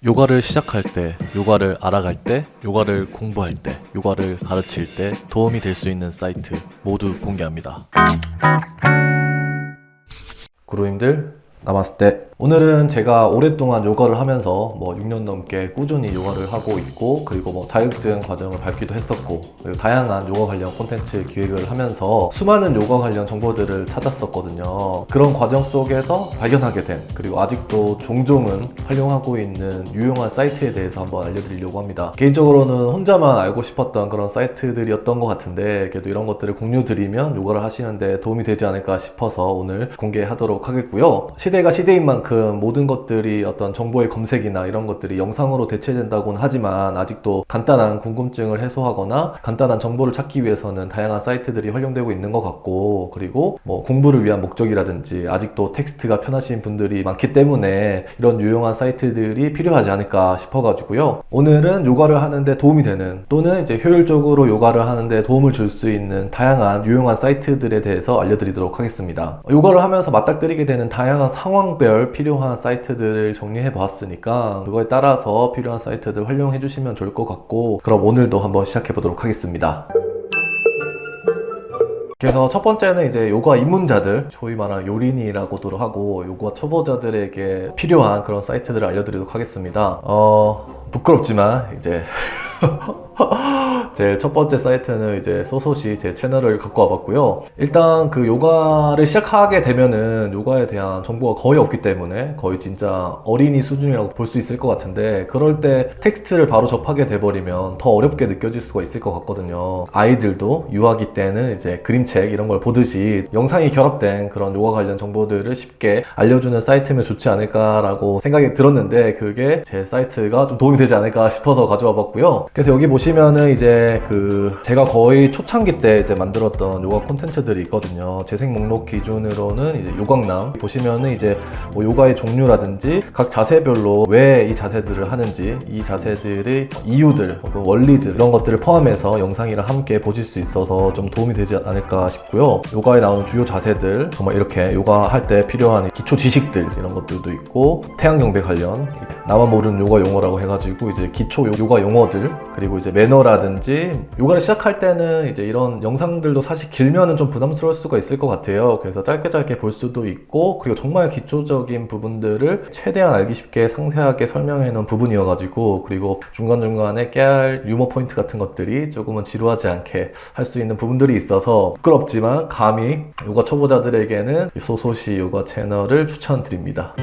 요가를 시작할 때, 요가를 알아갈 때, 요가를 공부할 때, 요가를 가르칠 때 도움이 될 수 있는 사이트 모두 공개합니다. 구루님들 나마스테. 오늘은 제가 오랫동안 요가를 하면서 6년 넘게 꾸준히 요가를 하고 있고, 그리고 자격증 과정을 밟기도 했었고, 그리고 다양한 요가 관련 콘텐츠 기획을 하면서 수많은 요가 관련 정보들을 찾았었거든요. 그런 과정 속에서 발견하게 된, 그리고 아직도 종종은 활용하고 있는 유용한 사이트에 대해서 한번 알려드리려고 합니다. 개인적으로는 혼자만 알고 싶었던 그런 사이트들이었던 것 같은데, 그래도 이런 것들을 공유드리면 요가를 하시는데 도움이 되지 않을까 싶어서 오늘 공개하도록 하겠고요. 시대가 시대인 만큼 모든 것들이 어떤 정보의 검색이나 이런 것들이 영상으로 대체된다고는 하지만, 아직도 간단한 궁금증을 해소하거나 간단한 정보를 찾기 위해서는 다양한 사이트들이 활용되고 있는 것 같고, 그리고 공부를 위한 목적이라든지 아직도 텍스트가 편하신 분들이 많기 때문에 이런 유용한 사이트들이 필요하지 않을까 싶어가지고요. 오늘은 요가를 하는데 도움이 되는, 또는 이제 효율적으로 요가를 하는데 도움을 줄 수 있는 다양한 유용한 사이트들에 대해서 알려드리도록 하겠습니다. 요가를 하면서 맞닥뜨리게 되는 다양한 상황별 필요한 사이트들을 정리해 보았으니까 그거에 따라서 필요한 사이트들 활용해 주시면 좋을 것 같고, 그럼 오늘도 한번 시작해 보도록 하겠습니다. 그래서 첫 번째는 이제 요가 입문자들, 소위 말하는 요린이라고도 하고 요가 초보자들에게 필요한 그런 사이트들을 알려드리도록 하겠습니다. 부끄럽지만 이제 제 첫 번째 사이트는 이제 소소시 제 채널을 갖고 와봤고요. 일단 그 요가를 시작하게 되면은 요가에 대한 정보가 거의 없기 때문에 거의 진짜 어린이 수준이라고 볼 수 있을 것 같은데, 그럴 때 텍스트를 바로 접하게 돼버리면 더 어렵게 느껴질 수가 있을 것 같거든요. 아이들도 유아기 때는 이제 그림책 이런 걸 보듯이 영상이 결합된 그런 요가 관련 정보들을 쉽게 알려주는 사이트면 좋지 않을까라고 생각이 들었는데, 그게 제 사이트가 좀 도움이 되지 않을까 싶어서 가져와 봤고요. 그래서 여기 보시면은 이제 제가 거의 초창기 때 이제 만들었던 요가 콘텐츠들이 있거든요. 재생 목록 기준으로는 이제 요강남 보시면은 이제 요가의 종류라든지 각 자세별로 왜 이 자세들을 하는지, 이 자세들의 이유들, 원리들, 이런 것들을 포함해서 영상이랑 함께 보실 수 있어서 좀 도움이 되지 않을까 싶고요. 요가에 나오는 주요 자세들, 정말 이렇게 요가 할 때 필요한 기초 지식들, 이런 것들도 있고, 태양 경배 관련 나만 모르는 요가 용어라고 해가지고 이제 기초 요가 용어들, 그리고 이제 매너라든지, 요가를 시작할 때는 이제 이런 영상들도 사실 길면은 좀 부담스러울 수가 있을 것 같아요. 그래서 짧게 볼 수도 있고, 그리고 정말 기초적인 부분들을 최대한 알기 쉽게 상세하게 설명해 놓은 부분이어가지고, 그리고 중간중간에 깨알 유머 포인트 같은 것들이 조금은 지루하지 않게 할 수 있는 부분들이 있어서 부끄럽지만 감히 요가 초보자들에게는 소소시 요가 채널을 추천드립니다.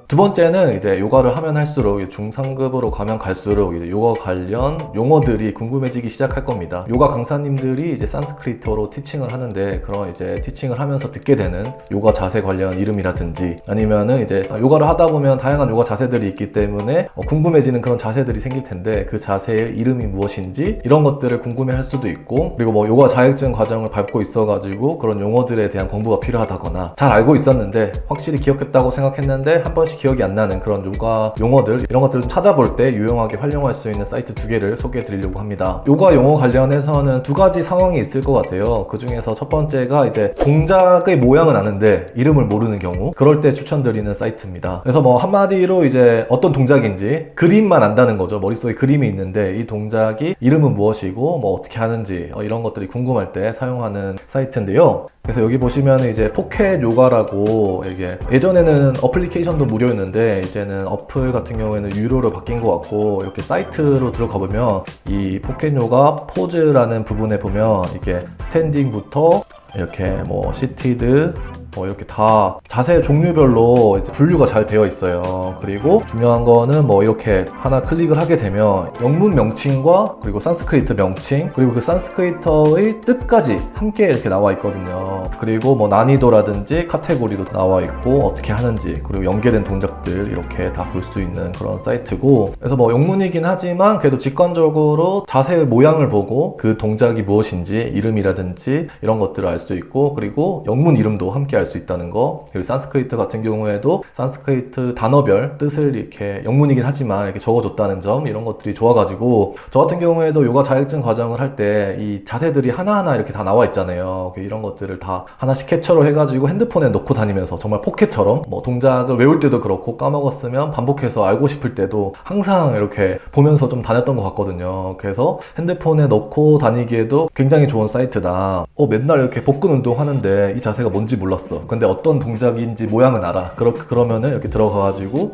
두 번째는 이제 요가를 하면 할수록, 중상급으로 가면 갈수록 이제 요가 관련 용어들이 궁금해지기 시작할 겁니다. 요가 강사님들이 이제 산스크리트어로 티칭을 하는데, 그런 이제 티칭을 하면서 듣게 되는 요가 자세 관련 이름이라든지, 아니면은 이제 요가를 하다 보면 다양한 요가 자세들이 있기 때문에 궁금해지는 그런 자세들이 생길 텐데, 그 자세의 이름이 무엇인지 이런 것들을 궁금해 할 수도 있고, 그리고 요가 자격증 과정을 밟고 있어가지고 그런 용어들에 대한 공부가 필요하다거나, 잘 알고 있었는데 확실히 기억했다고 생각했는데 한 번씩 기억이 안 나는 그런 요가 용어들, 이런 것들을 좀 찾아볼 때 유용하게 활용할 수 있는 사이트 두 개를 소개해 드리려고 합니다. 요가 용어 관련해서는 두 가지 상황이 있을 것 같아요. 그 중에서 첫 번째가 이제 동작의 모양은 아는데 이름을 모르는 경우, 그럴 때 추천드리는 사이트입니다. 그래서 한마디로 이제 어떤 동작인지 그림만 안다는 거죠. 머릿속에 그림이 있는데 이 동작이 이름은 무엇이고 어떻게 하는지, 이런 것들이 궁금할 때 사용하는 사이트인데요. 그래서 여기 보시면 이제 포켓 요가라고, 이게 예전에는 어플리케이션도 무료였는데 이제는 어플 같은 경우에는 유료로 바뀐 것 같고, 이렇게 사이트로 들어가 보면 이 포켓 요가 포즈라는 부분에 보면 이게 스탠딩부터 이렇게 시티드 이렇게 다 자세 종류별로 이제 분류가 잘 되어 있어요. 그리고 중요한 거는 이렇게 하나 클릭을 하게 되면 영문 명칭과 그리고 산스크리트 명칭, 그리고 그 산스크리트의 뜻까지 함께 이렇게 나와 있거든요. 그리고 난이도라든지 카테고리도 나와 있고, 어떻게 하는지, 그리고 연계된 동작들 이렇게 다 볼 수 있는 그런 사이트고, 그래서 영문이긴 하지만 그래도 직관적으로 자세의 모양을 보고 그 동작이 무엇인지 이름이라든지 이런 것들을 알 수 있고, 그리고 영문 이름도 함께 알 알 수 있다는 거, 그리고 산스크리트 같은 경우에도 산스크리트 단어별 뜻을 이렇게 영문이긴 하지만 이렇게 적어줬다는 점, 이런 것들이 좋아가지고 저 같은 경우에도 요가 자격증 과정을 할 때 이 자세들이 하나하나 이렇게 다 나와 있잖아요. 이런 것들을 다 하나씩 캡처를 해가지고 핸드폰에 넣고 다니면서 정말 포켓처럼 뭐 동작을 외울 때도 그렇고 까먹었으면 반복해서 알고 싶을 때도 항상 이렇게 보면서 좀 다녔던 것 같거든요. 그래서 핸드폰에 넣고 다니기에도 굉장히 좋은 사이트다. 맨날 이렇게 복근 운동 하는데 이 자세가 뭔지 몰랐어. 근데 어떤 동작인지 모양은 알아. 그러면은 이렇게 들어가가지고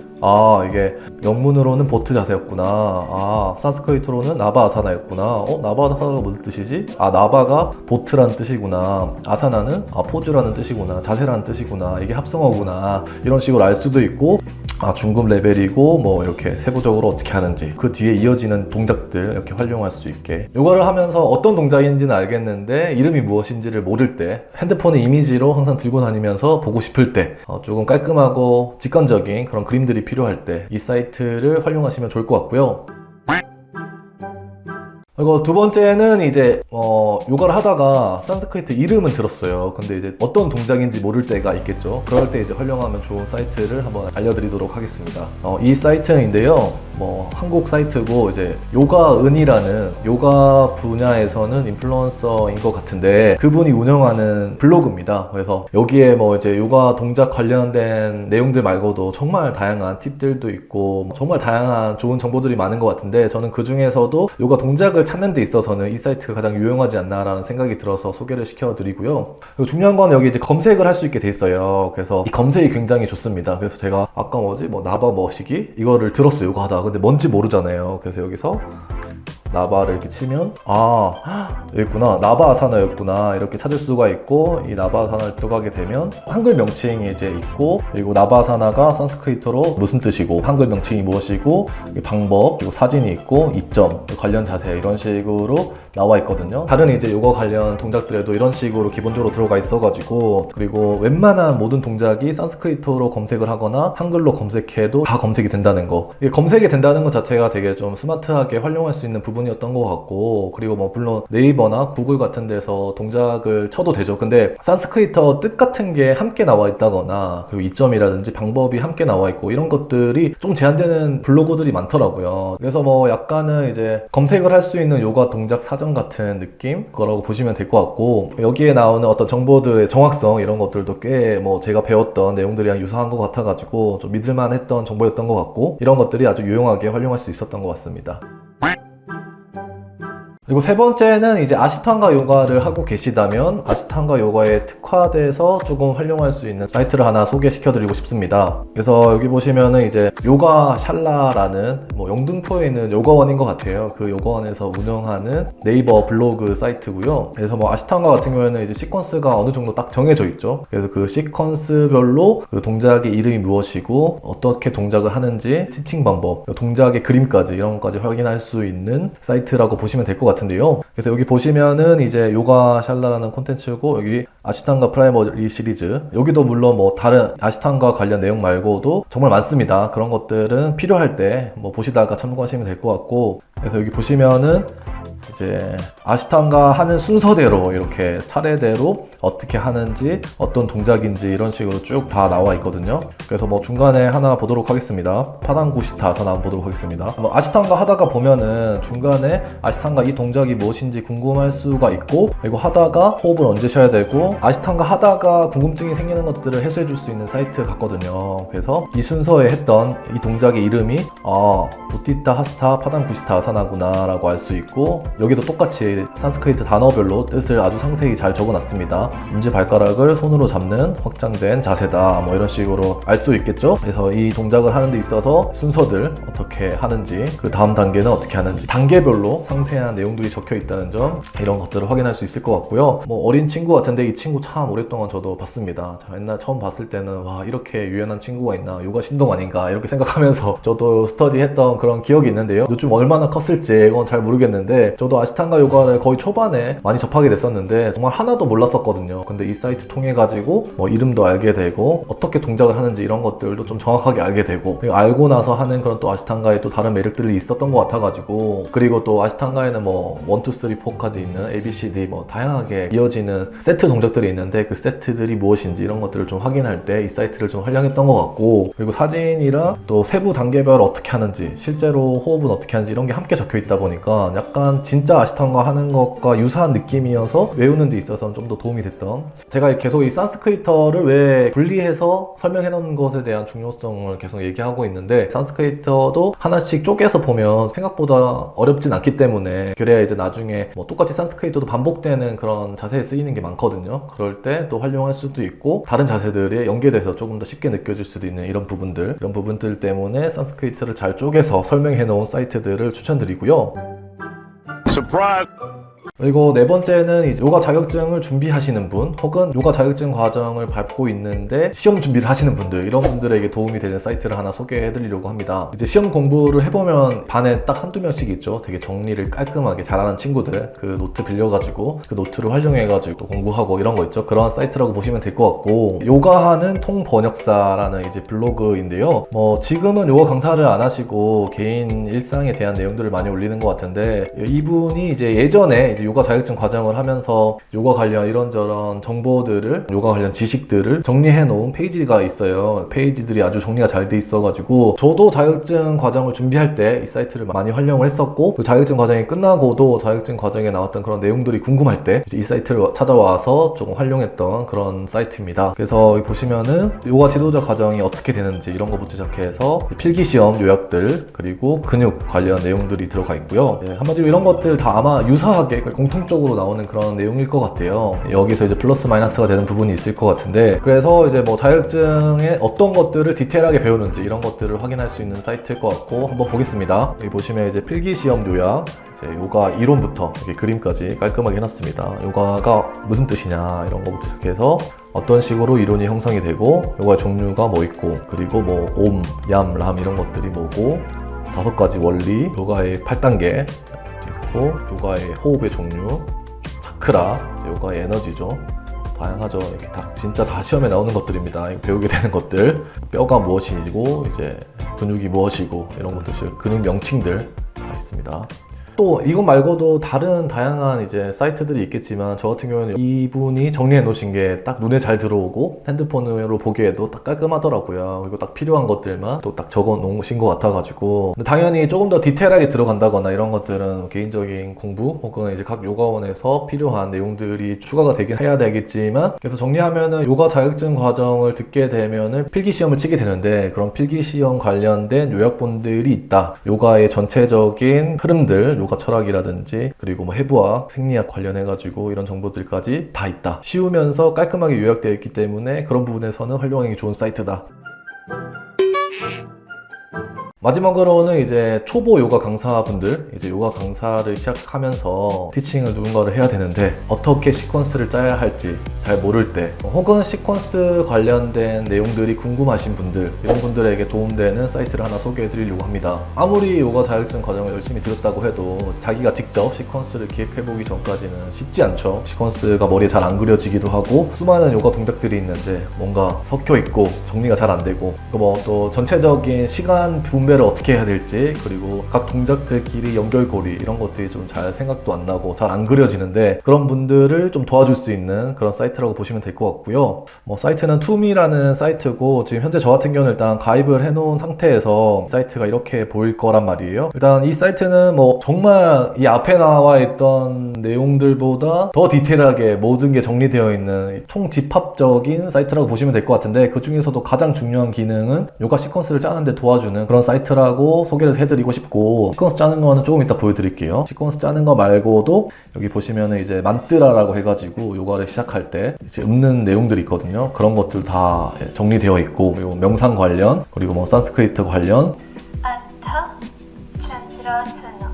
이게 영문으로는 보트 자세였구나. 산스크리트로는 나바 아사나였구나. 나바 아사나가 무슨 뜻이지? 나바가 보트라는 뜻이구나. 아사나는 포즈라는 뜻이구나. 자세라는 뜻이구나. 이게 합성어구나. 이런 식으로 알 수도 있고, 중급 레벨이고 뭐 이렇게 세부적으로 어떻게 하는지, 그 뒤에 이어지는 동작들 이렇게 활용할 수 있게. 요거를 하면서 어떤 동작인지는 알겠는데 이름이 무엇인지를 모를 때 핸드폰의 이미지로 항상 들고 다니면서 보고 싶을 때, 조금 깔끔하고 직관적인 그런 그림들이 필요할 때 이 사이트를 활용하시면 좋을 것 같고요. 그리고 두 번째는 이제 요가를 하다가 산스크리트 이름은 들었어요. 근데 이제 어떤 동작인지 모를 때가 있겠죠. 그럴 때 이제 활용하면 좋은 사이트를 한번 알려드리도록 하겠습니다. 이 사이트인데요, 한국 사이트고 이제 요가은이라는 요가 분야에서는 인플루언서인 것 같은데 그분이 운영하는 블로그입니다. 그래서 여기에 이제 요가 동작 관련된 내용들 말고도 정말 다양한 팁들도 있고 정말 다양한 좋은 정보들이 많은 것 같은데, 저는 그 중에서도 요가 동작을 찾는 데 있어서는 이 사이트가 가장 유용하지 않나라는 생각이 들어서 소개를 시켜드리고요. 그리고 중요한 건 여기 이제 검색을 할 수 있게 돼 있어요. 그래서 이 검색이 굉장히 좋습니다. 그래서 제가 아까 나바 머시기 이거를 들었어요, 요거 하다가. 근데 뭔지 모르잖아요. 그래서 여기서 나바를 이렇게 치면 여기구나, 나바 아사나였구나, 이렇게 찾을 수가 있고, 이 나바 아사나를 들어가게 되면 한글 명칭이 이제 있고, 그리고 나바 아사나가 산스크리트로 무슨 뜻이고, 한글 명칭이 무엇이고, 방법, 그리고 사진이 있고, 이점, 관련 자세, 이런 식으로 나와 있거든요. 다른 이제 요가 관련 동작들에도 이런 식으로 기본적으로 들어가 있어가지고, 그리고 웬만한 모든 동작이 산스크리트로 검색을 하거나 한글로 검색해도 다 검색이 된다는 거. 이게 검색이 된다는 것 자체가 되게 좀 스마트하게 활용할 수 있는 부분이었던 것 같고, 그리고 물론 네이버나 구글 같은 데서 동작을 쳐도 되죠. 근데 산스크리트 뜻 같은 게 함께 나와 있다거나, 그리고 이점이라든지 방법이 함께 나와 있고, 이런 것들이 좀 제한되는 블로그들이 많더라고요. 그래서 약간은 이제 검색을 할 수 있는 요가 동작 사전 같은 느낌? 거라고 보시면 될 것 같고, 여기에 나오는 어떤 정보들의 정확성, 이런 것들도 꽤 제가 배웠던 내용들이랑 유사한 것 같아가지고 좀 믿을만 했던 정보였던 것 같고, 이런 것들이 아주 유용하게 활용할 수 있었던 것 같습니다. 그리고 세 번째는 이제 아시탄가 요가를 하고 계시다면 아시탄가 요가에 특화돼서 조금 활용할 수 있는 사이트를 하나 소개시켜드리고 싶습니다. 그래서 여기 보시면은 이제 요가 샬라라는 영등포에 있는 요가원인 것 같아요. 그 요가원에서 운영하는 네이버 블로그 사이트고요. 그래서 아시탄가 같은 경우에는 이제 시퀀스가 어느 정도 딱 정해져 있죠. 그래서 그 시퀀스별로 그 동작의 이름이 무엇이고 어떻게 동작을 하는지, 티칭 방법, 동작의 그림까지, 이런 것까지 확인할 수 있는 사이트라고 보시면 될 것 같아요. 그래서 여기 보시면은 이제 요가 샬라라는 콘텐츠고, 여기 아시탄가 프라이머리 시리즈, 여기도 물론 다른 아시탄가 관련 내용 말고도 정말 많습니다. 그런 것들은 필요할 때 보시다가 참고하시면 될 것 같고, 그래서 여기 보시면은 이제 아시탄가 하는 순서대로 이렇게 차례대로 어떻게 하는지, 어떤 동작인지 이런 식으로 쭉 다 나와 있거든요. 그래서 중간에 하나 보도록 하겠습니다. 파당구시타 아사나 한번 보도록 하겠습니다. 아시탄가 하다가 보면은 중간에 아시탄가 이 동작이 무엇인지 궁금할 수가 있고, 그리고 하다가 호흡을 언제 쉬어야 되고, 아시탄가 하다가 궁금증이 생기는 것들을 해소해 줄 수 있는 사이트 같거든요. 그래서 이 순서에 했던 이 동작의 이름이 우티타 하스타 파당구시타 아사나구나 라고 알 수 있고, 여기도 똑같이 산스크리트 단어별로 뜻을 아주 상세히 잘 적어놨습니다. 엄지발가락을 손으로 잡는 확장된 자세다, 이런 식으로 알 수 있겠죠. 그래서 이 동작을 하는 데 있어서 순서들 어떻게 하는지, 그 다음 단계는 어떻게 하는지, 단계별로 상세한 내용들이 적혀 있다는 점, 이런 것들을 확인할 수 있을 것 같고요. 어린 친구 같은데 이 친구 참 오랫동안 저도 봤습니다. 옛날 처음 봤을 때는 와, 이렇게 유연한 친구가 있나, 요가 신동 아닌가 이렇게 생각하면서 저도 스터디했던 그런 기억이 있는데요. 요즘 얼마나 컸을지 이건 잘 모르겠는데, 저도 저도 아시탄가 요가를 거의 초반에 많이 접하게 됐었는데 정말 하나도 몰랐었거든요. 근데 이 사이트 통해 가지고 뭐 이름도 알게 되고 어떻게 동작을 하는지 이런 것들도 좀 정확하게 알게 되고, 그리고 알고 나서 하는 그런 또 아시탄가의 또 다른 매력들이 있었던 것 같아가지고, 그리고 또 아시탄가에는 뭐 1, 2, 3, 4까지 있는 ABCD 뭐 다양하게 이어지는 세트 동작들이 있는데 그 세트들이 무엇인지 이런 것들을 좀 확인할 때 이 사이트를 좀 활용했던 것 같고, 그리고 사진이랑 또 세부 단계별 어떻게 하는지, 실제로 호흡은 어떻게 하는지 이런 게 함께 적혀 있다 보니까 약간 진짜 아시탄가 하는 것과 유사한 느낌이어서 외우는 데 있어서는 좀 더 도움이 됐던, 제가 계속 이 산스크리터를 왜 분리해서 설명해 놓은 것에 대한 중요성을 계속 얘기하고 있는데, 산스크리터도 하나씩 쪼개서 보면 생각보다 어렵진 않기 때문에, 그래야 이제 나중에 뭐 똑같이 산스크리터도 반복되는 그런 자세에 쓰이는 게 많거든요. 그럴 때 또 활용할 수도 있고 다른 자세들이 연계돼서 조금 더 쉽게 느껴질 수도 있는 이런 부분들 때문에 산스크리트를 잘 쪼개서 설명해 놓은 사이트들을 추천드리고요. 그리고 네 번째는 이제 요가 자격증을 준비하시는 분, 혹은 요가 자격증 과정을 밟고 있는데 시험 준비를 하시는 분들, 이런 분들에게 도움이 되는 사이트를 하나 소개해 드리려고 합니다. 이제 시험 공부를 해보면 반에 딱 한두 명씩 있죠. 되게 정리를 깔끔하게 잘하는 친구들, 그 노트 빌려가지고 그 노트를 활용해가지고 또 공부하고 이런 거 있죠. 그런 사이트라고 보시면 될 것 같고, 요가하는 통번역사라는 이제 블로그인데요. 뭐 지금은 요가 강사를 안 하시고 개인 일상에 대한 내용들을 많이 올리는 것 같은데, 이분이 이제 예전에 이제 요가 자격증 과정을 하면서 요가 관련 이런저런 정보들을, 요가 관련 지식들을 정리해 놓은 페이지가 있어요. 페이지들이 아주 정리가 잘 돼 있어가지고 저도 자격증 과정을 준비할 때 이 사이트를 많이 활용을 했었고, 그 자격증 과정이 끝나고도 자격증 과정에 나왔던 그런 내용들이 궁금할 때 이 사이트를 찾아와서 조금 활용했던 그런 사이트입니다. 그래서 여기 보시면은 요가 지도자 과정이 어떻게 되는지 이런 거부터 시작해서 필기시험 요약들, 그리고 근육 관련 내용들이 들어가 있고요. 한마디로 이런 것들 다 아마 유사하게 공통적으로 나오는 그런 내용일 것 같아요. 여기서 이제 플러스 마이너스가 되는 부분이 있을 것 같은데, 그래서 이제 뭐 자격증에 어떤 것들을 디테일하게 배우는지 이런 것들을 확인할 수 있는 사이트일 것 같고, 한번 보겠습니다. 여기 보시면 이제 필기시험 요약, 이제 요가 이론부터 이렇게 그림까지 깔끔하게 해놨습니다. 요가가 무슨 뜻이냐 이런 거부터 시작해서 어떤 식으로 이론이 형성이 되고, 요가의 종류가 뭐 있고, 그리고 뭐 옴, 얌, 람 이런 것들이 뭐고, 5가지 원리, 요가의 8단계 있고, 요가의 호흡의 종류, 차크라, 요가의 에너지죠. 다양하죠. 이렇게 진짜 다 시험에 나오는 것들입니다. 배우게 되는 것들, 뼈가 무엇이고 이제 근육이 무엇이고 이런 것들, 근육 명칭들 다 있습니다. 또 이것 말고도 다른 다양한 이제 사이트들이 있겠지만, 저 같은 경우는 이분이 정리해 놓으신 게 딱 눈에 잘 들어오고 핸드폰으로 보기에도 딱 깔끔하더라고요. 그리고 딱 필요한 것들만 또 딱 적어 놓으신 것 같아가지고, 근데 당연히 조금 더 디테일하게 들어간다거나 이런 것들은 개인적인 공부 혹은 이제 각 요가원에서 필요한 내용들이 추가가 되긴 해야 되겠지만, 그래서 정리하면은 요가 자격증 과정을 듣게 되면은 필기시험을 치게 되는데, 그런 필기시험 관련된 요약본들이 있다. 요가의 전체적인 흐름들, 요가 철학이라든지 그리고 뭐 해부학, 생리학 관련해가지고 이런 정보들까지 다 있다. 쉬우면서 깔끔하게 요약되어 있기 때문에 그런 부분에서는 활용하기 좋은 사이트다. 마지막으로는 이제 초보 요가 강사분들, 이제 요가 강사를 시작하면서 티칭을 누군가를 해야 되는데 어떻게 시퀀스를 짜야 할지 잘 모를 때, 혹은 시퀀스 관련된 내용들이 궁금하신 분들, 이런 분들에게 도움되는 사이트를 하나 소개해 드리려고 합니다. 아무리 요가 자격증 과정을 열심히 들었다고 해도 자기가 직접 시퀀스를 기획해 보기 전까지는 쉽지 않죠. 시퀀스가 머리에 잘 안 그려지기도 하고, 수많은 요가 동작들이 있는데 뭔가 섞여 있고 정리가 잘 안 되고, 뭐 또 전체적인 시간 분배를 어떻게 해야 될지, 그리고 각 동작들끼리 연결고리 이런 것들이 좀 잘 생각도 안 나고 잘 안 그려지는데, 그런 분들을 좀 도와줄 수 있는 그런 사이트라고 보시면 될 것 같고요. 뭐 사이트는 투미라는 사이트고, 지금 현재 저 같은 경우는 일단 가입을 해 놓은 상태에서 사이트가 이렇게 보일 거란 말이에요. 일단 이 사이트는 뭐 정말 이 앞에 나와 있던 내용들보다 더 디테일하게 모든 게 정리되어 있는 총집합적인 사이트라고 보시면 될 것 같은데, 그 중에서도 가장 중요한 기능은 요가 시퀀스를 짜는데 도와주는 그런 사이트라고 소개를 해드리고 싶고, 시퀀스 짜는 거는 조금 이따 보여드릴게요. 시퀀스 짜는 거 말고도 여기 보시면은 이제 만뜨라라고 해가지고 요가를 시작할 때 이제 읊는 내용들이 있거든요. 그런 것들 다 정리되어 있고, 그리고 명상 관련, 그리고 뭐 산스크리트 관련, 안타, 찬드라사나,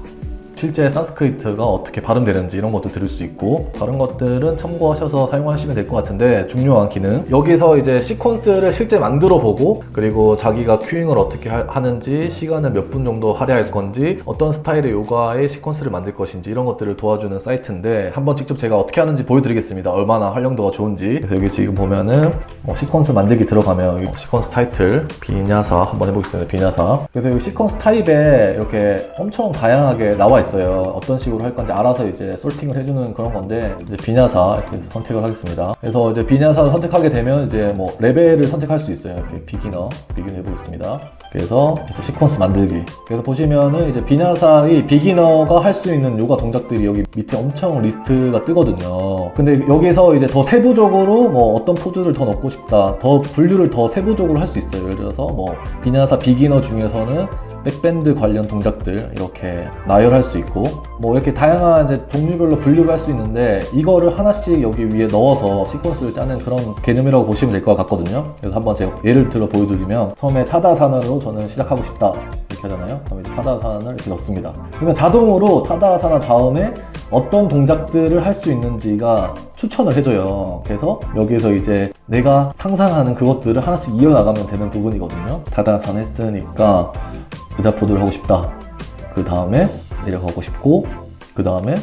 실제 산스크리트가 어떻게 발음되는지 이런 것도 들을 수 있고, 다른 것들은 참고하셔서 사용하시면 될 것 같은데, 중요한 기능 여기서 이제 시퀀스를 실제 만들어 보고, 그리고 자기가 큐잉을 어떻게 하는지, 시간을 몇 분 정도 할애할 건지, 어떤 스타일의 요가의 시퀀스를 만들 것인지 이런 것들을 도와주는 사이트인데, 한번 직접 제가 어떻게 하는지 보여드리겠습니다. 얼마나 활용도가 좋은지. 그래서 여기 지금 보면은 시퀀스 만들기 들어가면 여기 시퀀스 타이틀 비냐사 한번 해보겠습니다. 비냐사. 그래서 여기 시퀀스 타입에 이렇게 엄청 다양하게 나와 있어요. 어떤 식으로 할 건지 알아서 이제 솔팅을 해주는 그런 건데, 이제 비냐사 이렇게 선택을 하겠습니다. 그래서 이제 비냐사를 선택하게 되면 이제 뭐 레벨을 선택할 수 있어요. 이렇게 비기너 해보겠습니다. 그래서 시퀀스 만들기. 그래서 보시면은 이제 비냐사의 비기너가 할 수 있는 요가 동작들이 여기 밑에 엄청 리스트가 뜨거든요. 근데 여기서 이제 더 세부적으로 뭐 어떤 포즈를 더 넣고 싶다, 더 분류를 더 세부적으로 할 수 있어요. 예를 들어서 뭐 비냐사 비기너 중에서는 백밴드 관련 동작들 이렇게 나열할 수 있고, 뭐 이렇게 다양한 이제 종류별로 분류를 할 수 있는데, 이거를 하나씩 여기 위에 넣어서 시퀀스를 짜는 그런 개념이라고 보시면 될 것 같거든요. 그래서 한번 제가 예를 들어 보여드리면, 처음에 타다사나로 저는 시작하고 싶다 이렇게 하잖아요. 그럼 이제 타다사나를 이렇게 넣습니다. 그러면 자동으로 타다사나 다음에 어떤 동작들을 할 수 있는지가 추천을 해줘요. 그래서 여기에서 이제 내가 상상하는 그것들을 하나씩 이어나가면 되는 부분이거든요. 타다사나 했으니까 의자포드를 하고 싶다. 그 다음에 내려가고 싶고, 그 다음에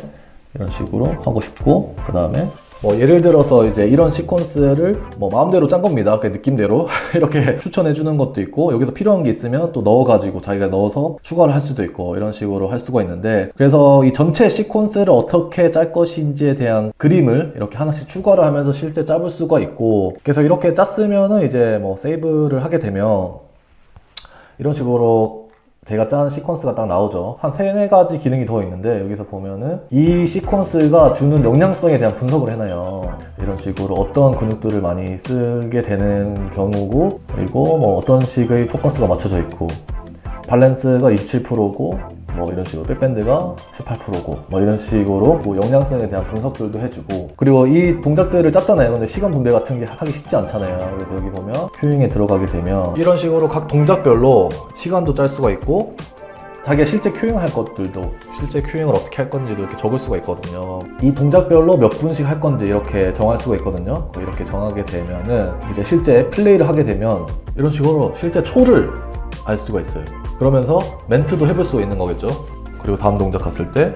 이런 식으로 하고 싶고, 그 다음에 뭐 예를 들어서 이제 이런 시퀀스를 뭐 마음대로 짠 겁니다. 그냥 느낌대로 이렇게 추천해 주는 것도 있고, 여기서 필요한 게 있으면 또 넣어가지고 자기가 넣어서 추가를 할 수도 있고, 이런 식으로 할 수가 있는데, 그래서 이 전체 시퀀스를 어떻게 짤 것인지에 대한 그림을 이렇게 하나씩 추가를 하면서 실제 짜볼 수가 있고, 그래서 이렇게 짰으면은 이제 뭐 세이브를 하게 되면 이런 식으로 제가 짠 시퀀스가 딱 나오죠. 한 3-4가지 기능이 더 있는데, 여기서 보면은 이 시퀀스가 주는 영향성에 대한 분석을 해놔요. 이런 식으로 어떤 근육들을 많이 쓰게 되는 경우고, 그리고 뭐 어떤 식의 포커스가 맞춰져 있고, 밸런스가 27%고 뭐 이런 식으로 백밴드가 18%고 뭐 이런 식으로 뭐 영향성에 대한 분석들도 해주고, 그리고 이 동작들을 짰잖아요. 근데 시간 분배 같은 게 하기 쉽지 않잖아요. 그래서 여기 보면 큐잉에 들어가게 되면 이런 식으로 각 동작별로 시간도 짤 수가 있고, 자기가 실제 큐잉 할 것들도, 실제 큐잉을 어떻게 할 건지도 이렇게 적을 수가 있거든요. 이 동작별로 몇 분씩 할 건지 이렇게 정할 수가 있거든요. 이렇게 정하게 되면은 이제 실제 플레이를 하게 되면 이런 식으로 실제 초를 알 수가 있어요. 그러면서 멘트도 해볼 수가 있는 거겠죠. 그리고 다음 동작 갔을 때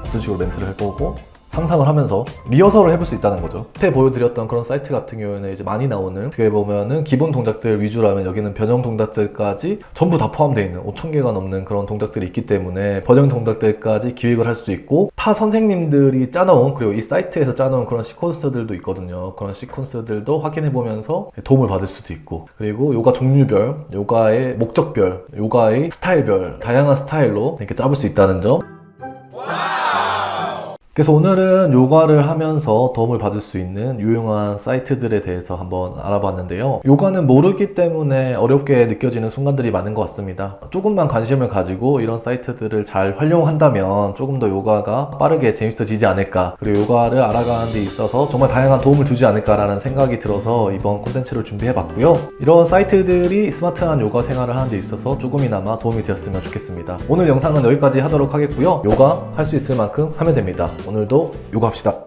어떤 식으로 멘트를 할 거고, 상상을 하면서 리허설을 해볼 수 있다는 거죠. 앞에 보여드렸던 그런 사이트 같은 경우에는 이제 많이 나오는, 어떻게 보면은 기본 동작들 위주라면 여기는 변형 동작들까지 전부 다 포함되어 있는 5,000개가 넘는 그런 동작들이 있기 때문에 변형 동작들까지 기획을 할 수 있고, 타 선생님들이 짜놓은, 그리고 이 사이트에서 짜놓은 그런 시퀀스들도 있거든요. 그런 시퀀스들도 확인해보면서 도움을 받을 수도 있고, 그리고 요가 종류별, 요가의 목적별, 요가의 스타일별, 다양한 스타일로 이렇게 짜볼 수 있다는 점. 그래서 오늘은 요가를 하면서 도움을 받을 수 있는 유용한 사이트들에 대해서 한번 알아봤는데요. 요가는 모르기 때문에 어렵게 느껴지는 순간들이 많은 것 같습니다. 조금만 관심을 가지고 이런 사이트들을 잘 활용한다면 조금 더 요가가 빠르게 재밌어지지 않을까, 그리고 요가를 알아가는 데 있어서 정말 다양한 도움을 주지 않을까라는 생각이 들어서 이번 콘텐츠를 준비해봤고요. 이런 사이트들이 스마트한 요가 생활을 하는 데 있어서 조금이나마 도움이 되었으면 좋겠습니다. 오늘 영상은 여기까지 하도록 하겠고요. 요가 할 수 있을 만큼 하면 됩니다. 오늘도 요가합시다.